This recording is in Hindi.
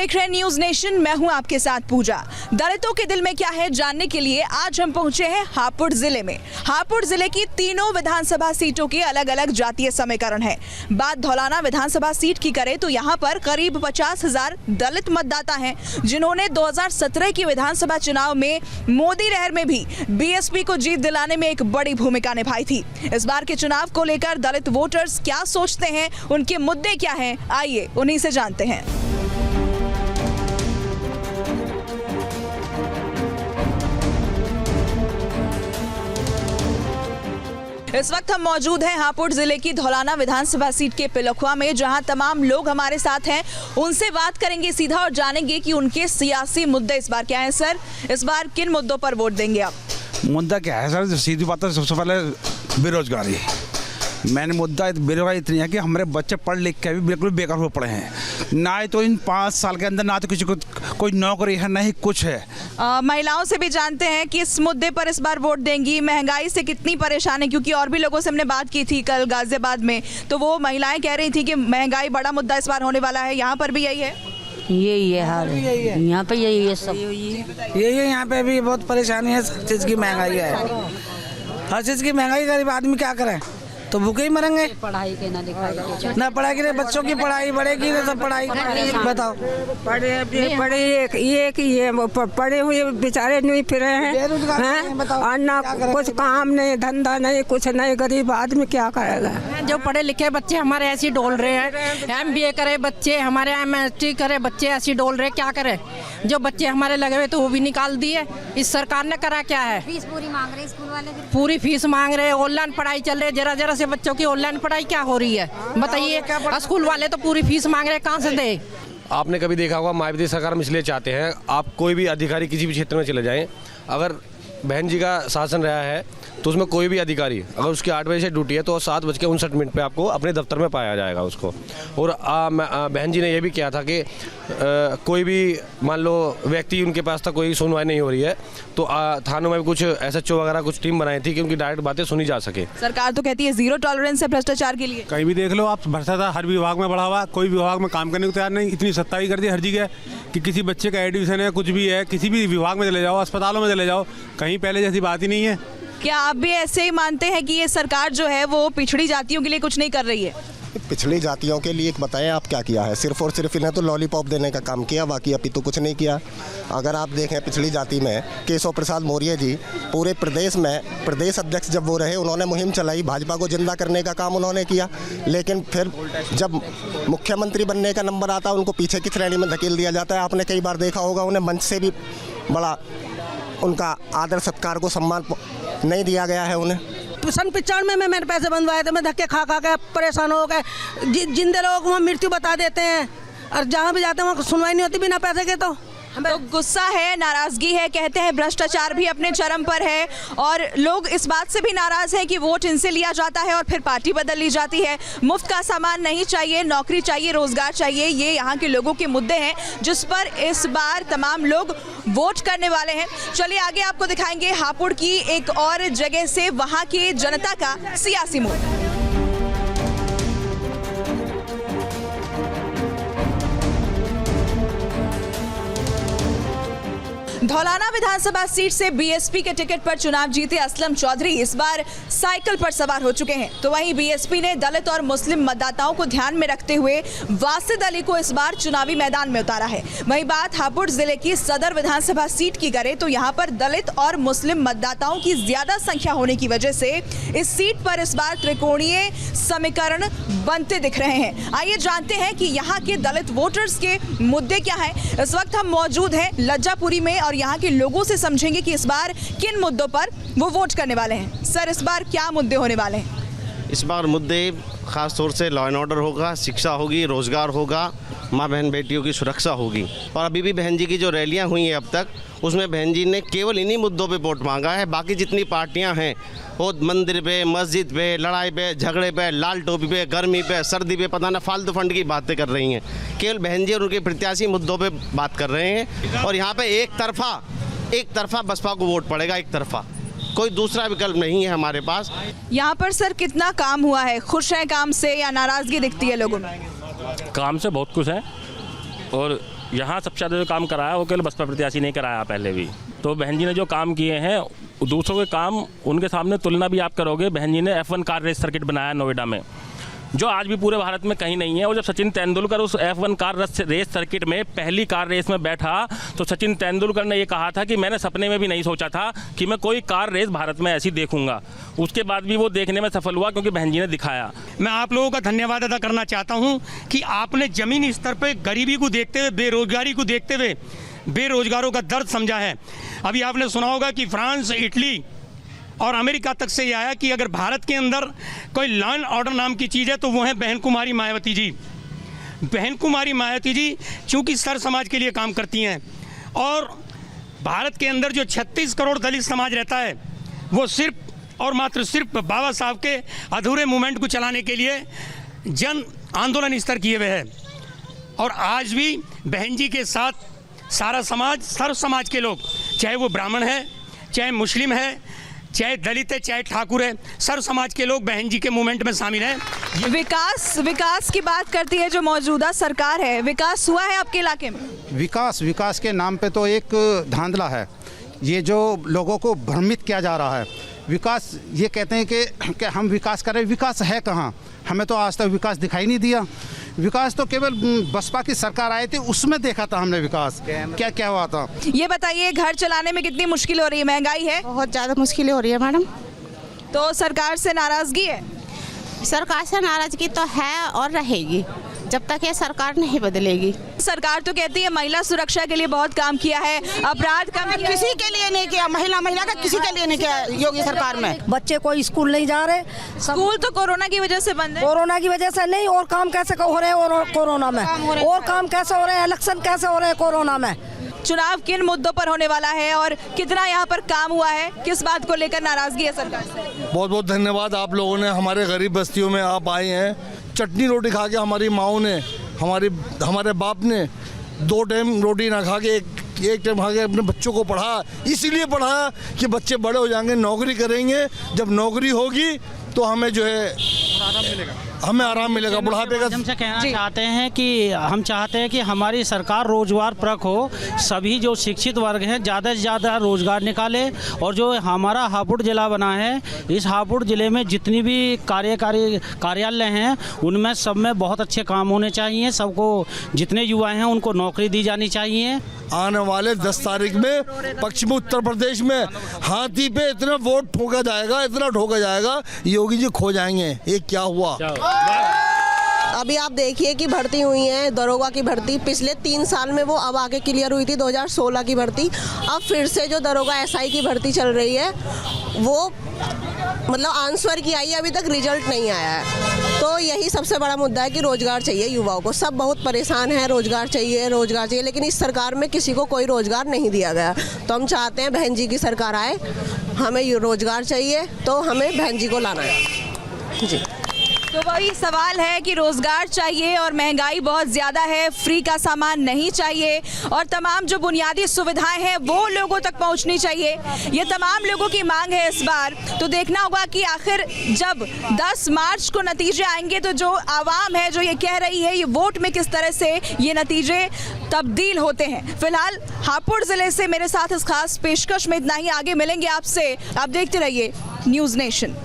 देख रहे हैं न्यूज नेशन। मैं हूं आपके साथ पूजा। दलितों के दिल में क्या है जानने के लिए आज हम पहुंचे हैं हापुड़ जिले में। हापुड़ जिले की तीनों विधानसभा सीटों के अलग अलग जातीय समीकरण है। बात धौलाना विधानसभा सीट की करें तो यहां पर करीब 50,000 दलित मतदाता हैं, जिन्होंने 2017 की विधानसभा चुनाव में मोदी लहर में भी बीएसपी को जीत दिलाने में एक बड़ी भूमिका निभाई थी। इस बार के चुनाव को लेकर दलित वोटर्स क्या सोचते हैं, उनके मुद्दे क्या हैं, आइए उन्हीं से जानते हैं। इस वक्त हम मौजूद हैं हापुड़ जिले की धौलाना विधानसभा सीट के पिलखुआ में, जहां तमाम लोग हमारे साथ हैं। उनसे बात करेंगे सीधा और जानेंगे कि उनके सियासी मुद्दे इस बार क्या हैं। सर, इस बार किन मुद्दों पर वोट देंगे आप? मुद्दा क्या है सर, सीधी बात है, सबसे पहले बेरोजगारी। मैंने मुद्दा बेरोजगारी इतनी है कि हमारे बच्चे पढ़ लिख के भी बिल्कुल बेकार हो पड़े हैं। ना ही तो इन 5 साल के अंदर ना तो किसी को कोई नौकरी है, ना ही कुछ है। महिलाओं से भी जानते हैं कि इस मुद्दे पर इस बार वोट देंगी। महंगाई से कितनी परेशान है, क्योंकि और भी लोगों से हमने बात की थी कल गाजियाबाद में, तो वो महिलाएं कह रही थी कि महंगाई बड़ा मुद्दा इस बार होने वाला है। यहाँ पर भी यही है? यही है हाल, यहाँ पे यही है, सब यही है। यहाँ पे भी बहुत परेशानी है, सब चीज़ की महंगाई है, हर चीज़ की महंगाई। गरीब आदमी क्या करें, तो भूखे ही मरेंगे। पढ़ाई के ना लिखाई ना पढ़ाई के, बच्चों की पढ़ाई बढ़ेगी ना सब पढ़ाई। बताओ, पढ़े हुए बेचारे नहीं फिरे हैं, और ना कुछ काम नहीं, धंधा नहीं, कुछ नहीं। गरीब आदमी क्या करेगा? जो पढ़े लिखे बच्चे हमारे ऐसे डोल रहे हैं, MBA करे बच्चे हमारे, MSc करे बच्चे ऐसे डोल रहे, क्या करें? जो बच्चे हमारे लगे हुए तो वो भी निकाल दिए। इस सरकार ने करा क्या है? फीस पूरी मांग रहे स्कूल वाले, पूरी फीस मांग रहे। ऑनलाइन पढ़ाई चल रही है, जरा जरा से बच्चों की ऑनलाइन पढ़ाई क्या हो रही है बताइए? स्कूल वाले तो पूरी फीस मांग रहे, कहाँ से दे? आपने कभी देखा होगा, मायावती सरकार हम इसलिए चाहते हैं, आप कोई भी अधिकारी किसी भी क्षेत्र में चले जाएं, अगर बहन जी का शासन रहा है तो उसमें कोई भी अधिकारी अगर उसकी 8 बजे से ड्यूटी है तो 7:59 पे आपको अपने दफ्तर में पाया जाएगा उसको। और बहन जी ने यह भी किया था कि कोई भी मान लो व्यक्ति उनके पास था, कोई सुनवाई नहीं हो रही है तो थानों में भी कुछ SHO वगैरह कुछ टीम बनाई थी कि उनकी डायरेक्ट बातें सुनी जा सके। सरकार तो कहती है 0 टॉलरेंस है भ्रष्टाचार के लिए। कहीं भी देख लो आप, भ्रष्टाचार हर विभाग में बढ़ा हुआ, कोई विभाग में काम करने को तैयार नहीं। इतनी सत्ताई कर दी हर जगह कि किसी बच्चे का एडमिशन है, कुछ भी है, किसी भी विभाग में चले जाओ, अस्पतालों में चले जाओ, कहीं पहले जैसी बात ही नहीं है। क्या आप भी ऐसे ही मानते हैं कि ये सरकार जो है वो पिछड़ी जातियों के लिए कुछ नहीं कर रही है? पिछड़ी जातियों के लिए बताएं आप क्या किया है? सिर्फ और सिर्फ इन्हें तो लॉलीपॉप देने का काम किया, बाकी अभी तो कुछ नहीं किया। अगर आप देखें पिछड़ी जाति में केशव प्रसाद मौर्य जी पूरे प्रदेश में प्रदेश अध्यक्ष जब वो रहे, उन्होंने मुहिम चलाई, भाजपा को जिंदा करने का काम उन्होंने किया। लेकिन फिर जब मुख्यमंत्री बनने का नंबर आता है, उनको पीछे की श्रेणी में धकेल दिया जाता है। आपने कई बार देखा होगा, उन्हें मंच से भी बड़ा उनका आदर सत्कार को सम्मान नहीं दिया गया है उन्हें। सन 95 में मैंने पैसे बंधवाए थे, मैं धक्के खा के परेशान हो गए। जिंदे लोगों को मृत्यु बता देते हैं, और जहाँ भी जाते हैं वहाँ सुनवाई नहीं होती बिना पैसे के। तो गुस्सा है, नाराजगी है, कहते हैं भ्रष्टाचार भी अपने चरम पर है, और लोग इस बात से भी नाराज हैं कि वोट इनसे लिया जाता है और फिर पार्टी बदल ली जाती है। मुफ्त का सामान नहीं चाहिए, नौकरी चाहिए, रोजगार चाहिए, ये यहाँ के लोगों के मुद्दे हैं जिस पर इस बार तमाम लोग वोट करने वाले हैं। चलिए आगे आपको दिखाएंगे हापुड़ की एक और जगह से वहाँ की जनता का सियासी मूड। धौलाना विधानसभा सीट से बीएसपी के टिकट पर चुनाव जीते असलम चौधरी इस बार साइकिल पर सवार हो चुके हैं। तो वहीं बीएसपी ने दलित और मुस्लिम मतदाताओं को ध्यान में रखते हुए वासिद अली को इस बार चुनावी मैदान में उतारा है। वहीं बात हापुड़ जिले की सदर विधानसभा सीट की करें तो यहाँ पर दलित और मुस्लिम मतदाताओं की ज्यादा संख्या होने की वजह से इस सीट पर इस बार त्रिकोणीय समीकरण बनते दिख रहे हैं। आइए जानते हैं कि यहाँ के दलित वोटर्स के मुद्दे क्या हैं। इस वक्त हम मौजूद हैं लज्जापुरी में और यहाँ के लोगों से समझेंगे कि इस बार किन मुद्दों पर वो वोट करने वाले हैं। सर, इस बार क्या मुद्दे होने वाले हैं? इस बार मुद्दे खास तौर से लॉ एंड ऑर्डर होगा, शिक्षा होगी, रोजगार होगा, माँ बहन बेटियों की सुरक्षा होगी। और अभी भी बहन जी की जो रैलियां हुई हैं अब तक, उसमें बहन जी ने केवल इन्हीं मुद्दों पे वोट मांगा है। बाकी जितनी पार्टियां हैं वो मंदिर पे, मस्जिद पे, लड़ाई पे, झगड़े पे, लाल टोपी पे, गर्मी पे, सर्दी पे, पता ना फालतू फंड की बातें कर रही हैं। केवल बहन जी और उनके प्रत्याशी मुद्दों पे बात कर रहे हैं। और यहाँ पे एक तरफा बसपा को वोट पड़ेगा, एक तरफा, कोई दूसरा विकल्प नहीं है हमारे पास। यहाँ पर सर कितना काम हुआ है? खुश हैं काम से या नाराजगी दिखती है लोगों में? काम से बहुत खुश है, और यहाँ सबसे ज़्यादा जो काम कराया वो केवल बसपा प्रत्याशी ने कराया पहले भी। तो बहन जी ने जो काम किए हैं दूसरों के काम उनके सामने तुलना भी आप करोगे। बहन जी ने F1 कार रेस सर्किट बनाया नोएडा में, जो आज भी पूरे भारत में कहीं नहीं है। और जब सचिन तेंदुलकर उस F1 कार रेस सर्किट में पहली कार रेस में बैठा तो सचिन तेंदुलकर ने ये कहा था कि मैंने सपने में भी नहीं सोचा था कि मैं कोई कार रेस भारत में ऐसी देखूंगा। उसके बाद भी वो देखने में सफल हुआ क्योंकि बहन जी ने दिखाया। मैं आप लोगों का धन्यवाद अदा करना चाहता हूं कि आपने ज़मीनी स्तर पर गरीबी को देखते हुए, बेरोजगारी को देखते हुए बेरोजगारों का दर्द समझा है। अभी आपने सुना होगा कि फ्रांस, इटली और अमेरिका तक से ये आया कि अगर भारत के अंदर कोई लॉ एंड ऑर्डर नाम की चीज़ है तो वो है बहन कुमारी मायावती जी। बहन कुमारी मायावती जी चूँकि सर समाज के लिए काम करती हैं और भारत के अंदर जो 36 करोड़ दलित समाज रहता है वो सिर्फ और मात्र सिर्फ बाबा साहब के अधूरे मूवमेंट को चलाने के लिए जन आंदोलन स्तर किए हुए है। और आज भी बहन जी के साथ सारा समाज, सर्व समाज के लोग, चाहे वो ब्राह्मण है, चाहे मुस्लिम है, चाहे दलित है, चाहे ठाकुर है, सर्व समाज के लोग बहन जी के मूवमेंट में शामिल हैं। विकास की बात करती है जो मौजूदा सरकार है, विकास हुआ है आपके इलाके में? विकास के नाम पे तो एक धांधला है। ये जो लोगों को भ्रमित किया जा रहा है, विकास ये कहते हैं कि हम विकास कर रहे हैं, विकास है कहाँ? हमें तो आज तक विकास दिखाई नहीं दिया। विकास तो केवल बसपा की सरकार आई थी उसमें देखा था हमने विकास, क्या क्या हुआ था। ये बताइए घर चलाने में कितनी मुश्किल हो रही है? महंगाई है, बहुत ज़्यादा मुश्किलें हो रही है मैडम। तो सरकार से नाराज़गी है? सरकार से नाराज़गी तो है और रहेगी जब तक ये सरकार नहीं बदलेगी। सरकार तो कहती है महिला सुरक्षा के लिए बहुत काम किया है, अपराध कम किया। किसी के लिए नहीं किया, महिला का किसी के लिए नहीं किया योगी सरकार में। बच्चे कोई स्कूल नहीं जा रहे, स्कूल तो कोरोना की वजह से बंद है। कोरोना की वजह से नहीं, और काम कैसे हो रहे हैं और कोरोना में, और काम कैसे हो रहे हैं, इलेक्शन कैसे हो रहे हैं कोरोना में। चुनाव किन मुद्दों पर होने वाला है और कितना यहाँ पर काम हुआ है, किस बात को लेकर नाराजगी है सरकार से? बहुत बहुत धन्यवाद आप लोगों ने, हमारे गरीब बस्तियों में आप आए हैं। चटनी रोटी खा के हमारी माओं ने, हमारे बाप ने 2 टाइम रोटी ना खा के एक टाइम खा के अपने बच्चों को पढ़ा। इसीलिए पढ़ा कि बच्चे बड़े हो जाएंगे, नौकरी करेंगे। जब नौकरी होगी तो हमें जो है हमें आराम मिलेगा बुढ़ापे का। हमसे कहना चाहते हैं कि हम चाहते हैं कि हमारी सरकार रोजगार परख हो, सभी जो शिक्षित वर्ग हैं ज़्यादा से ज़्यादा रोजगार निकाले। और जो हमारा हापुड़ जिला बना है, इस हापुड़ जिले में जितनी भी कार्यकारी कार्यालय हैं उनमें सब में बहुत अच्छे काम होने चाहिए। सबको जितने युवा हैं उनको नौकरी दी जानी चाहिए। आने वाले 10 तारीख में पश्चिमी उत्तर प्रदेश में हाथी पे इतना वोट ठोका जाएगा, इतना ठोका जाएगा, योगी जी खो जाएंगे। ये क्या हुआ? अभी आप देखिए कि भर्ती हुई है, दरोगा की भर्ती पिछले 3 साल में वो अब आगे क्लियर हुई थी 2016 की भर्ती। अब फिर से जो दरोगा SI की भर्ती चल रही है वो मतलब आंसर की आई, अभी तक रिजल्ट नहीं आया है। तो यही सबसे बड़ा मुद्दा है कि रोजगार चाहिए युवाओं को। सब बहुत परेशान हैं, रोजगार चाहिए, लेकिन इस सरकार में किसी को कोई रोजगार नहीं दिया गया। तो हम चाहते हैं बहन जी की सरकार आए, हमें रोजगार चाहिए तो हमें बहन जी को लाना है जी। तो वही सवाल है कि रोजगार चाहिए और महंगाई बहुत ज़्यादा है, फ्री का सामान नहीं चाहिए और तमाम जो बुनियादी सुविधाएं हैं वो लोगों तक पहुंचनी चाहिए। ये तमाम लोगों की मांग है इस बार। तो देखना होगा कि आखिर जब 10 मार्च को नतीजे आएंगे तो जो आवाम है जो ये कह रही है, ये वोट में किस तरह से ये नतीजे तब्दील होते हैं। फिलहाल हापुड़ ज़िले से मेरे साथ इस खास पेशकश में इतना ही। आगे मिलेंगे आपसे, आप देखते रहिए न्यूज़ नेशन।